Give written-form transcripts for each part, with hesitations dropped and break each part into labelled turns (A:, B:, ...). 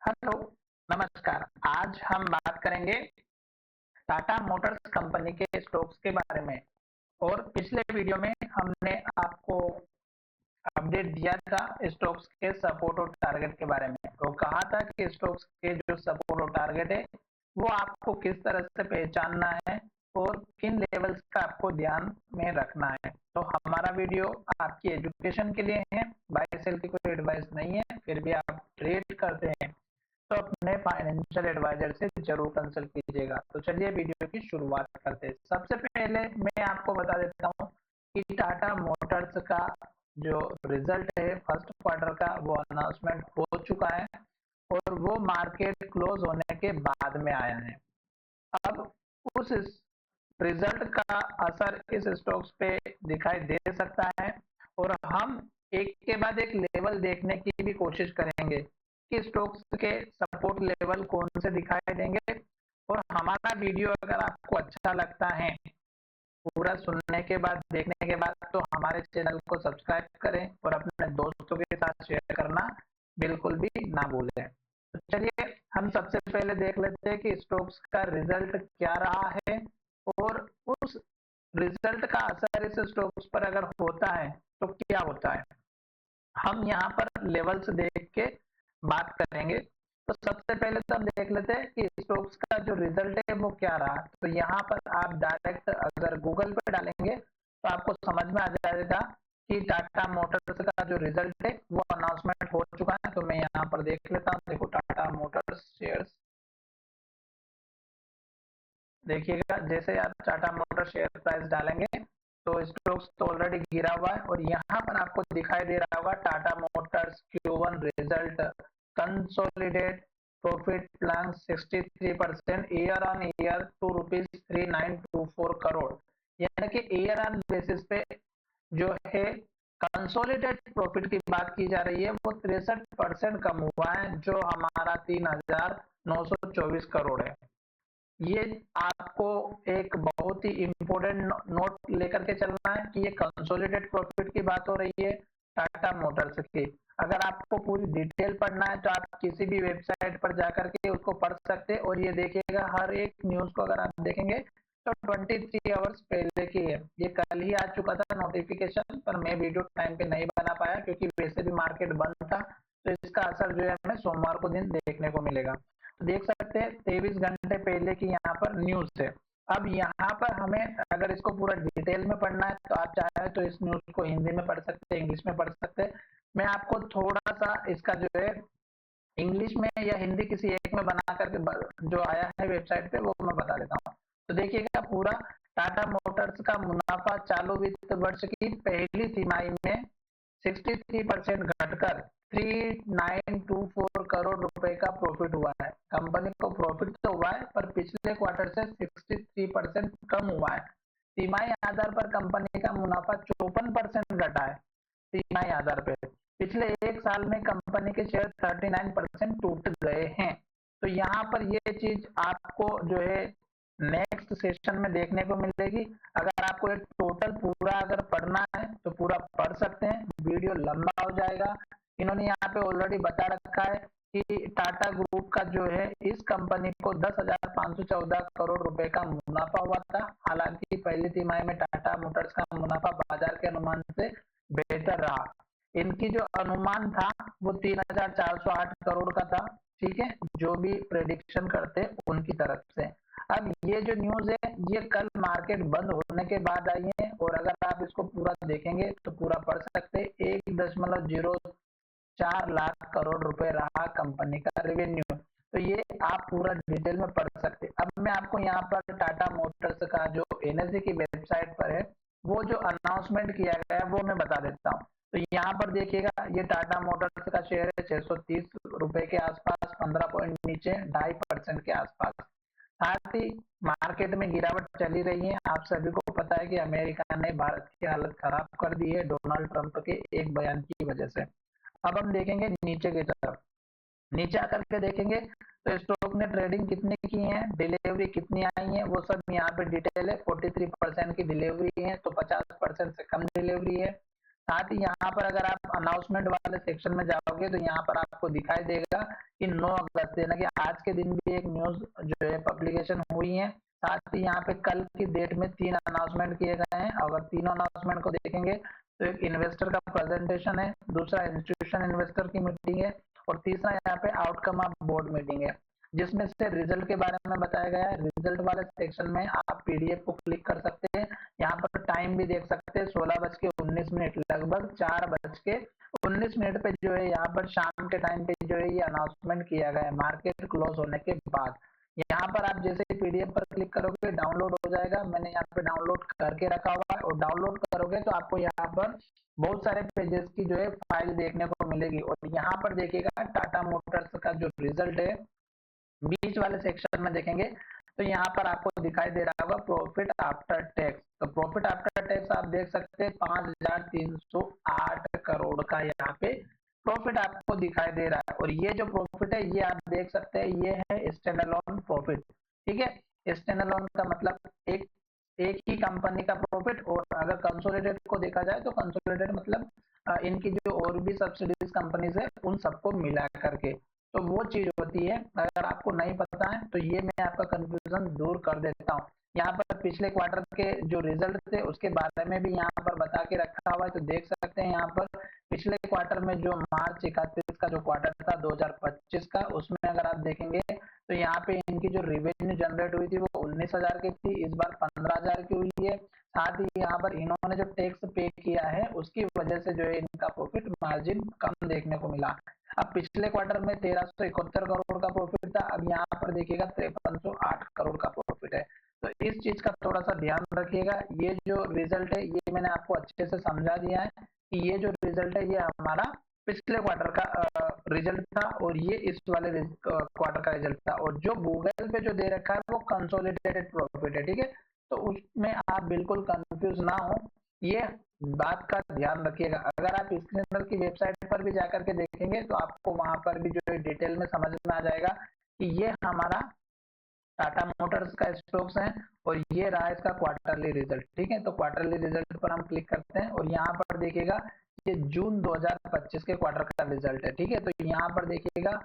A: Hello, नमस्कार। आज हम बात करेंगे टाटा मोटर्स कंपनी के स्टॉक्स के बारे में। और पिछले वीडियो में हमने आपको अपडेट दिया था स्टॉक्स के सपोर्ट और टारगेट के बारे में। तो कहा था कि स्टॉक्स के जो सपोर्ट और टारगेट है वो आपको किस तरह से पहचानना है और किन लेवल्स का आपको ध्यान में रखना है। तो हमारा वीडियो आपकी एजुकेशन के लिए है, बाय सेल की कोई एडवाइस नहीं है। फिर भी आप ट्रेड करते हैं तो अपने फाइनेंशियल एडवाइजर से जरूर कंसल्ट कीजिएगा। तो चलिए वीडियो की शुरुआत करते हैं। सबसे पहले मैं आपको बता देता हूँ कि टाटा मोटर्स का जो रिजल्ट है फर्स्ट क्वार्टर का वो अनाउंसमेंट हो चुका है और वो मार्केट क्लोज होने के बाद में आया है। अब उस रिजल्ट का असर इस स्टॉक्स पे दिखाई दे सकता है और हम एक के बाद एक लेवल देखने की भी कोशिश करेंगे कि स्टॉक्स के सपोर्ट लेवल कौन से दिखाई देंगे। और हमारा वीडियो अगर आपको अच्छा लगता है पूरा सुनने के बाद देखने के बाद तो हमारे चैनल को सब्सक्राइब करें और अपने दोस्तों के साथ शेयर करना बिल्कुल भी ना भूलें। तो चलिए हम सबसे पहले देख लेते हैं कि स्टॉक्स का रिजल्ट क्या रहा है और उस रिजल्ट का असर इस स्टॉक्स पर अगर होता है तो क्या होता है। हम यहाँ पर लेवल्स देख के बात करेंगे। तो सबसे पहले तो हम देख लेते हैं कि स्टॉक्स का जो रिजल्ट है वो क्या रहा। तो यहाँ पर आप डायरेक्ट अगर गूगल पे डालेंगे तो आपको समझ में आ जाएगा कि टाटा मोटर्स का जो रिजल्ट है वो अनाउंसमेंट हो चुका है। तो मैं यहाँ पर देख लेता हूँ। देखो टाटा मोटर्स शेयर्स, देखिएगा जैसे आप टाटा मोटर शेयर प्राइस डालेंगे तो स्टॉक्स तो ऑलरेडी गिरा हुआ है और यहाँ पर आपको दिखाई दे रहा होगा Tata Motors Q1 result consolidate profit plan 63% year on year to ₹3924 crore. यानी कि ईयर ऑन बेसिस पे जो है कंसोलिडेट प्रॉफिट की बात की जा रही है वो 63% कम हुआ है, जो हमारा 3924 करोड़ है। ये आपको एक बहुत ही इम्पोर्टेंट नोट लेकर के चलना है कि ये कंसोलिडेट प्रॉफिट की बात हो रही है टाटा मोटर्स की। अगर आपको पूरी डिटेल पढ़ना है तो आप किसी भी वेबसाइट पर जाकर के उसको पढ़ सकते हैं और ये देखिएगा हर एक न्यूज को अगर आप देखेंगे तो 23 आवर्स पहले की है। ये कल ही आ चुका था नोटिफिकेशन, पर मैं वीडियो टाइम पे नहीं बना पाया क्योंकि वैसे भी मार्केट बंद था। तो इसका असर जो है हमें सोमवार को दिन देखने को मिलेगा। देख सकते हैं 23 घंटे पहले की यहाँ पर न्यूज है। अब यहाँ पर हमें अगर इसको पूरा डिटेल में पढ़ना है तो आप चाहे तो इस न्यूज को हिंदी में पढ़ सकते हैं, इंग्लिश में पढ़ सकते हैं। मैं आपको थोड़ा सा इसका जो है इंग्लिश में या हिंदी किसी एक में बना करके जो आया है वेबसाइट पे वो मैं बता देता हूँ। तो देखिएगा पूरा टाटा मोटर्स का मुनाफा चालू वित्त वर्ष की पहली तिमाही में 63% घटकर 3924 करोड़ रुपए का प्रॉफिट हुआ है। कंपनी को प्रॉफिट तो हुआ है पर पिछले क्वार्टर से 63% कम हुआ है। तिमाही आधार पर कंपनी का मुनाफा 54% घटा है तिमाही आधार पे। पिछले एक साल में कंपनी के शेयर 39% टूट गए हैं। तो यहाँ पर ये चीज आपको जो है नेक्स्ट सेशन में देखने को मिलेगी। अगर आपको एक टोटल पूरा अगर पढ़ना है तो पूरा पढ़ सकते हैं, वीडियो लंबा हो जाएगा। इन्होंने यहाँ पे ऑलरेडी बता रखा है कि टाटा ग्रुप का जो है इस कंपनी को 10,514 करोड़ रुपए का मुनाफा हुआ था। हालांकि पहली तिमाही में टाटा मोटर्स का मुनाफा बाजार के अनुमान से बेहतर रहा। इनकी जो अनुमान था वो 3,408 करोड़ का था। ठीक है, जो भी प्रेडिक्शन करते उनकी तरफ से। अब ये जो न्यूज है ये कल मार्केट बंद होने के बाद आई है और अगर आप इसको पूरा देखेंगे तो पूरा पढ़ सकते हैं। 1.04 लाख करोड़ रुपए रहा कंपनी का रेवेन्यू। तो ये आप पूरा डिटेल में पढ़ सकते हैं। अब मैं आपको यहाँ पर टाटा मोटर्स का जो एनएसई की वेबसाइट पर है वो जो अनाउंसमेंट किया गया है वो मैं बता देता हूँ। तो यहाँ पर देखिएगा ये टाटा मोटर्स का शेयर है 630 रुपए के आसपास, 15 पॉइंट नीचे 2.5% के आसपास। साथ ही मार्केट में गिरावट चली रही है। आप सभी को पता है कि अमेरिका ने भारत की हालत खराब कर दी है डोनाल्ड ट्रंप के एक बयान की वजह से। अब हम देखेंगे नीचे की तरफ। नीचे आकर के देखेंगे तो स्टॉक ने ट्रेडिंग कितनी की है, डिलीवरी कितनी आई है, वो सब यहाँ पे डिटेल है। 43% की डिलीवरी है तो 50% से कम डिलीवरी है। साथ ही यहाँ पर अगर आप अनाउंसमेंट वाले सेक्शन में जाओगे तो यहाँ पर आपको दिखाई देगा कि 9 अगस्त यानी कि आज के दिन भी एक न्यूज जो है पब्लिकेशन हुई है। साथ ही यहाँ पे कल की डेट में 3 अनाउंसमेंट किए गए हैं। अगर तीनों अनाउंसमेंट को देखेंगे तो एक इन्वेस्टर का प्रेजेंटेशन है, दूसरा इंस्टीट्यूशन इन्वेस्टर की मीटिंग है और तीसरा यहाँ पे आउटकम ऑफ बोर्ड मीटिंग है, जिसमें से रिजल्ट के बारे में बताया गया है। रिजल्ट वाले सेक्शन में आप पीडीएफ को क्लिक कर सकते हैं। यहाँ पर टाइम भी देख सकते हैं, 16:19, लगभग 4:19 पे जो है यहाँ पर शाम के टाइम पे जो है ये अनाउंसमेंट किया गया है मार्केट क्लोज होने के बाद। यहाँ पर आप जैसे ही पीडीएफ पर क्लिक करोगे डाउनलोड हो जाएगा। मैंने यहाँ पे डाउनलोड करके रखा हुआ है और डाउनलोड करोगे तो आपको यहाँ पर बहुत सारे पेजेस की जो है फाइल देखने को मिलेगी। और यहाँ पर देखिएगा टाटा मोटर्स का जो रिजल्ट है बीच वाले सेक्शन में देखेंगे तो यहाँ पर आपको दिखाई दे रहा होगा प्रॉफिट आफ्टर टैक्स। तो प्रॉफिट आफ्टर टैक्स आप देख सकते हैं 5,308 करोड़ का यहाँ पे प्रॉफिट आपको दिखाई दे रहा है। और ये जो प्रॉफिट है ये आप देख सकते हैं ये है स्टैंड अलोन प्रॉफिट। ठीक है, स्टैंड अलोन का मतलब एक एक ही कंपनी का प्रॉफिट। और अगर कंसोलिडेट को देखा जाए तो कंसोलिडेट मतलब इनकी जो और भी सब्सिडीज कंपनीज है उन सबको मिला करके, तो वो चीज होती है। अगर आपको नहीं पता है तो ये मैं आपका कंफ्यूजन दूर कर देता हूँ। यहाँ पर पिछले क्वार्टर के जो रिजल्ट थे उसके बारे में भी यहाँ पर बता के रखा हुआ है, तो देख सकते हैं यहाँ पर पिछले क्वार्टर में जो मार्च 31 का जो क्वार्टर था 2025 का, उसमें अगर आप देखेंगे तो यहाँ पे इनकी जो रेवेन्यू जनरेट हुई थी वो 19,000 की थी, इस बार 15,000 की हुई है। साथ ही यहाँ पर इन्होंने जो टैक्स पे किया है उसकी वजह से जो है इनका प्रॉफिट मार्जिन कम देखने को मिला। अब पिछले क्वार्टर में 1,371 करोड़ का प्रॉफिट था, अब यहाँ पर देखिएगा 5,308 करोड़ का प्रॉफिट है। तो इस चीज का थोड़ा सा ध्यान रखिएगा। ये जो रिजल्ट है ये मैंने आपको अच्छे से समझा दिया है कि ये जो रिजल्ट है ये हमारा पिछले क्वार्टर का रिजल्ट था और ये इस वाले क्वार्टर का रिजल्ट था। और जो गूगल पे जो दे रखा है वो कंसोलिडेटेड प्रॉफिट है। ठीक है, तो उसमें आप बिल्कुल कंफ्यूज ना हो, ये बात का ध्यान रखिएगा। अगर आप स्क्रीनर की वेबसाइट पर भी जाकर के देखेंगे तो आपको वहां पर भी जो है डिटेल में समझ में आ जाएगा कि ये हमारा टाटा मोटर्स का स्टॉक्स है और ये रहा इसका क्वार्टरली रिजल्ट। ठीक है, तो क्वार्टरली रिजल्ट पर हम क्लिक करते हैं और यहाँ पर देखिएगा ये जून 2025 के क्वार्टर का रिजल्ट है। ठीक है, तो यहाँ पर देखिएगा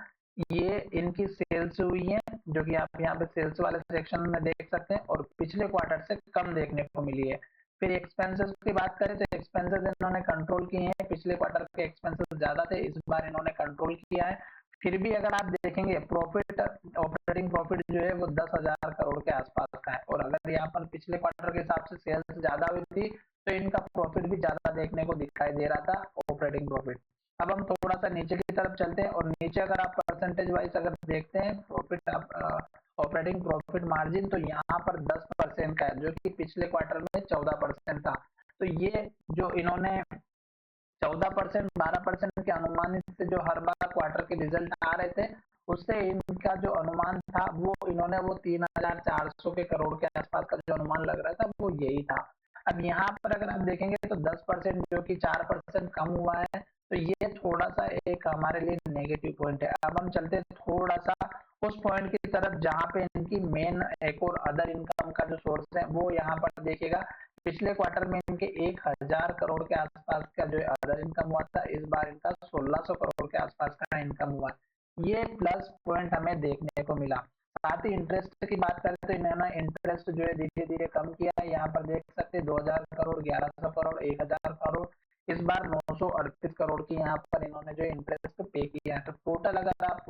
A: ये इनकी सेल्स हुई है जो कि आप यहाँ पे सेल्स वाले सेक्शन में देख सकते हैं और पिछले क्वार्टर से कम देखने को मिली है। फिर एक्सपेंसेस की बात करें तो एक्सपेंसेस इन्होंने कंट्रोल किए हैं, पिछले क्वार्टर के एक्सपेंसेस ज्यादा थे, इस बार इन्होंने कंट्रोल किया है। फिर भी अगर आप देखेंगे प्रॉफिट, ऑपरेटिंग प्रॉफिट जो है वो 10,000 करोड़ के आसपास का है। और अगर यहाँ पर पिछले क्वार्टर के हिसाब से सेल्स ज्यादा हुई थी तो इनका प्रॉफिट भी ज्यादा देखने को दिखाई दे रहा था, ऑपरेटिंग प्रॉफिट। अब हम थोड़ा सा नीचे की तरफ चलते हैं और नीचे अगर आप परसेंटेज वाइज अगर देखते हैं प्रॉफिट ऑपरेटिंग प्रॉफिट मार्जिन तो यहाँ पर 10% का है जो कि पिछले क्वार्टर में 14% था। तो ये जो इन्होंने 14%, 12% के अनुमानित से जो हर बार क्वार्टर के रिजल्ट आ रहे थे उससे इनका जो अनुमान था वो इन्होंने वो 3,400 के करोड़ के आसपास का जो अनुमान लग रहा था वो यही था। अब यहाँ पर अगर आप देखेंगे तो 10% जो कि 4% कम हुआ है, तो ये थोड़ा सा एक हमारे लिए नेगेटिव पॉइंट है। अब हम चलते हैं थोड़ा सा उस पॉइंट की तरफ जहाँ पे इनकी मेन एक और अदर इनकम का जो सोर्स है वो यहाँ पर देखिएगा। पिछले क्वार्टर में इनके 1,000 करोड़ के आसपास का जो अदर इनकम हुआ था, इस बार इनका 1,600 करोड़ के आसपास का इनकम हुआ। ये प्लस पॉइंट हमें देखने को मिला। साथ ही इंटरेस्ट की बात करें तो इन्होंने इंटरेस्ट जो है धीरे धीरे कम किया है। यहाँ पर देख सकते हैं 2,000 करोड़, 1,100 करोड़, 1,000 करोड़, इस बार 938 करोड़ की यहाँ पर इन्होंने जो इंटरेस्ट पे किया है। तो टोटल अगर आप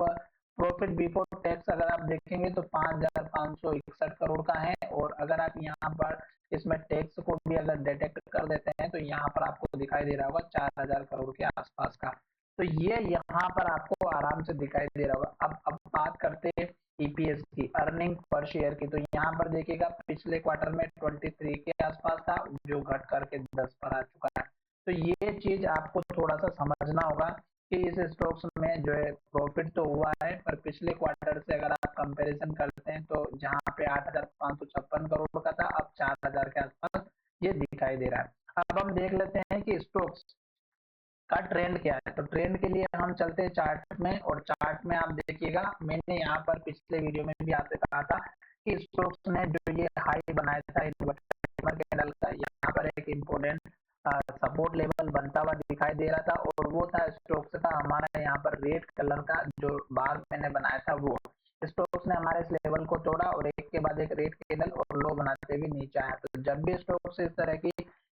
A: प्रॉफिट बिफोर टैक्स अगर आप देखेंगे तो 5,561 करोड़ का है। और अगर आप यहाँ पर इसमें टैक्स को भी अगर डिटेक्ट कर देते हैं तो यहाँ पर आपको दिखाई दे रहा होगा 4,000 करोड़ के आसपास का। तो ये यहाँ पर आपको आराम से दिखाई दे रहा होगा। अब बात करते हैं ईपीएस की, अर्निंग पर शेयर की, तो यहाँ पर देखिएगा पिछले क्वार्टर में 23 के आसपास था जो घट करके 10 पर आ चुका है। तो ये चीज आपको थोड़ा सा समझना होगा कि इस स्टॉक्स में जो है प्रॉफिट तो हुआ है पर पिछले क्वार्टर से अगर आप कंपैरिजन करते हैं तो जहाँ पे 8,556 करोड़ का था अब 4,000 के आसपास ये दिखाई दे रहा है। अब हम देख लेते हैं कि स्टॉक्स का ट्रेंड क्या है। तो ट्रेंड के लिए हम चलते हैं चार्ट में और चार्ट में आप देखिएगा मैंने यहाँ पर पिछले वीडियो में भी आपसे कहा था कि स्टॉक्स ने जो ये हाई बनाया था इन्वर्टर कैंडल का, यहाँ पर एक इम्पोर्टेंट सपोर्ट लेवल बनता हुआ दिखाई दे रहा था, और वो था स्टोक्स का हमारा यहाँ पर रेड कलर का जो बार मैंने बनाया था वो। स्टोक्स ने हमारे इस लेवल को तोड़ा और एक के बाद एक रेड कैंडल और लो बनाते हुए नीचे आया। तो जब भी स्टोक्स इस तरह की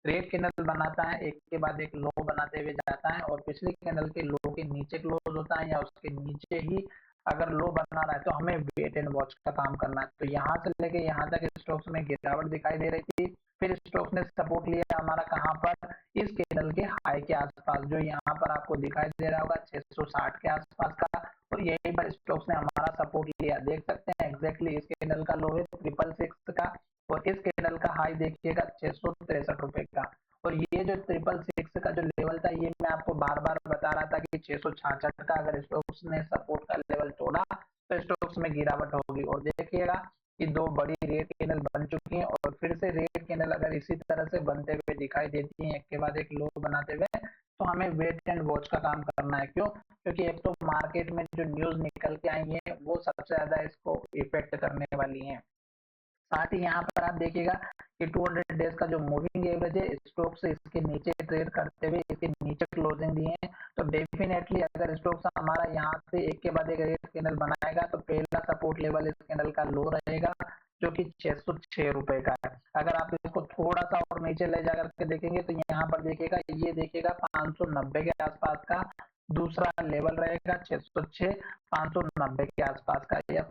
A: रेड कैंडल बनाता है, एक के बाद एक लो बनाते हुए जाता है, और पिछली कैंडल के लो के नीचे क्लोज होता है या उसके नीचे ही अगर लो बना रहा है, तो हमें वेट एंड वॉच का काम करना है। तो यहाँ से लेके यहाँ तक स्टोक्स में गिरावट दिखाई दे रही थी। फिर स्टोक्स ने सपोर्ट लिया हमारा कहाँ पर, इस कैंडल के हाई के आसपास, जो यहाँ पर आपको दिखाई दे रहा होगा 660 के आसपास का। और यहीं पर स्टोक्स ने हमारा सपोर्ट लिया, देख सकते हैं एग्जैक्टली इस कैंडल का लो है 666 का, और इस कैंडल का हाई देखिएगा 663 रुपए का। और ये जो 666 का जो लेवल था, ये मैं आपको बार बार बता रहा था कि 666 का अगर स्टोक्स ने सपोर्ट का लेवल तोड़ा तो स्टोक्स में गिरावट होगी। और देखिएगा कि दो बड़ी रेड कैंडल बन चुकी हैं, और फिर से रेड कैंडल अगर इसी तरह से बनते हुए दिखाई देती हैं एक के बाद एक लो बनाते हुए, तो हमें वेट एंड वॉच का काम करना है। क्यों? क्योंकि एक तो मार्केट में जो न्यूज निकल के आई है वो सबसे ज्यादा इसको इफेक्ट करने वाली है। साथ ही यहाँ पर आप देखिएगा कि 200 डेज का जो मूविंग एवरेज है, स्टॉक्स इसके नीचे ट्रेड करते हुए इसके नीचे क्लोजिंग दिए हैं। तो डेफिनेटली अगर स्टॉक्स हमारा यहाँ से एक के बाद एक रेड कैंडल बनाएगा, तो पहला सपोर्ट लेवल इस कैंडल का लो रहेगा जो कि 606 रुपए का है। अगर आप इसको थोड़ा सा और नीचे ले जाकर के देखेंगे, तो यहाँ पर देखिएगा, ये देखिएगा 590 के आसपास का दूसरा लेवल रहेगा, 606 590 के आसपास का, या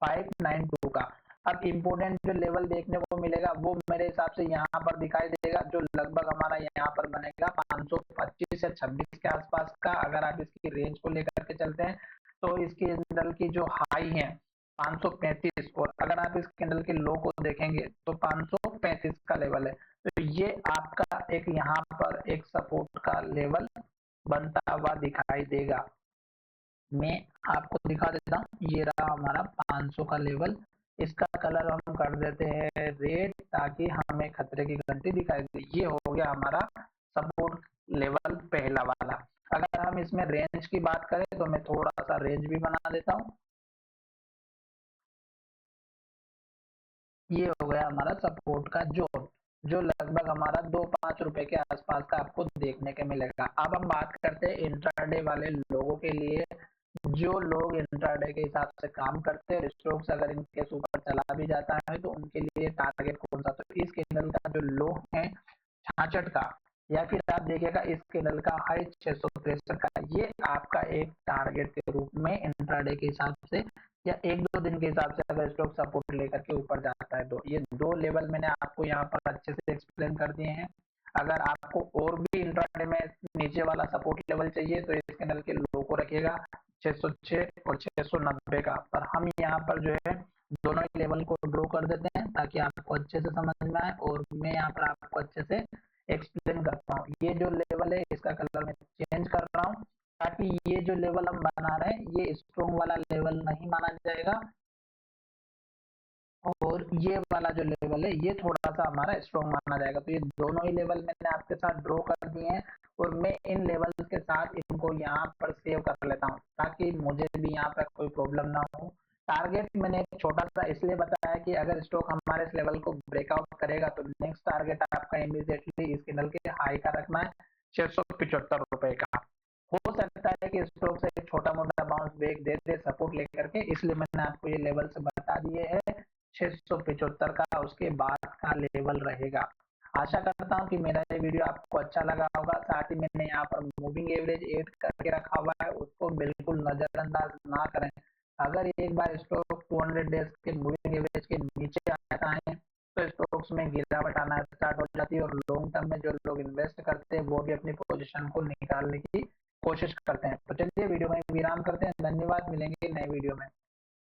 A: 592 का। अब इम्पोर्टेंट जो लेवल देखने को मिलेगा वो मेरे हिसाब से यहाँ पर दिखाई देगा, जो लगभग हमारा यहाँ पर बनेगा 525 या 26 के आसपास का। अगर आप इसकी रेंज को लेकर के चलते हैं, तो इस कैंडल की जो हाई है 535, और अगर आप इस कैंडल के लो को देखेंगे तो 535 का लेवल है। तो ये आपका एक यहाँ पर एक सपोर्ट का लेवल बनता हुआ दिखाई देगा। मैं आपको दिखा देता हूँ, ये रहा हमारा 500 का लेवल। इसका कलर हम कर देते हैं रेड, ताकि हमें खतरे की घंटी दिखाई दे। ये हो गया हमारा सपोर्ट लेवल पहला वाला। अगर हम इसमें रेंज की बात करें, तो मैं थोड़ा सा रेंज भी बना देता हूँ। ये हो गया हमारा सपोर्ट का जोन, जो लगभग हमारा 2-5 रुपए के आसपास का आपको देखने के मिलेगा। अब हम बात करते हैं इंट्राडे वाले लोगों के लिए, जो लोग इंट्राडे के हिसाब से काम करते हैं, स्टॉक्स अगर इनके ऊपर चला भी जाता है तो उनके लिए टारगेट कौन सा, तो इस कैंडल का जो लो है 66 का, या फिर आप देखिएगा इस कैंडल का हाई 663 का, ये आपका एक टारगेट के रूप में इंट्राडे के हिसाब से या एक दो दिन के हिसाब से अगर स्टॉक सपोर्ट लेकर के ऊपर जाता है, तो ये दो लेवल मैंने आपको यहाँ पर अच्छे से एक्सप्लेन कर दिए हैं। अगर आपको और भी इंट्राडे में नीचे वाला सपोर्ट लेवल चाहिए, तो इस कैंडल के लो को रखिएगा 606 और 690 का। पर हम यहाँ पर जो है दोनों ही लेवल को ड्रॉ कर देते हैं, ताकि आपको अच्छे से समझ में आए और मैं यहाँ पर आपको अच्छे से एक्सप्लेन करता हूँ। ये जो लेवल है इसका कलर मैं चेंज कर रहा हूँ, ताकि ये जो लेवल हम बना रहे हैं ये स्ट्रॉन्ग वाला लेवल नहीं माना जाएगा, और ये वाला जो लेवल है ये थोड़ा सा हमारा स्ट्रॉन्ग माना जाएगा। तो ये दोनों ही लेवल मैंने आपके साथ ड्रॉ कर दिए हैं, और मैं इन लेवल्स के साथ इनको यहाँ पर सेव कर लेता हूँ, ताकि मुझे भी यहाँ पर कोई प्रॉब्लम ना हो। टारगेट मैंने एक छोटा सा इसलिए बताया कि अगर स्टॉक हमारे इस लेवल को ब्रेकआउट करेगा, तो नेक्स्ट टारगेट आपका इमीडिएटली इस कैंडल के हाई का रखना है 675 रुपए का। हो सकता है कि स्टॉक से एक छोटा मोटा bounce back they they support लेकर के, इसलिए मैंने आपको ये लेवल से बता दिए है 675 का उसके बाद का लेवल रहेगा। आशा करता हूँ कि मेरा ये वीडियो आपको अच्छा लगा होगा। साथ ही मैंने यहाँ पर मूविंग एवरेज ऐड करके रखा हुआ है, उसको बिल्कुल नजरअंदाज ना करें। अगर एक बार स्टॉक 200 डेज के मूविंग एवरेज के नीचे आता है, तो स्टॉक्स में गिरावट आना स्टार्ट हो जाती है, और लॉन्ग टर्म में जो लोग इन्वेस्ट करते हैं वो भी अपनी पोजीशन को निकालने की कोशिश करते हैं। तो चलिए वीडियो में विराम करते हैं। धन्यवाद, मिलेंगे नए वीडियो में।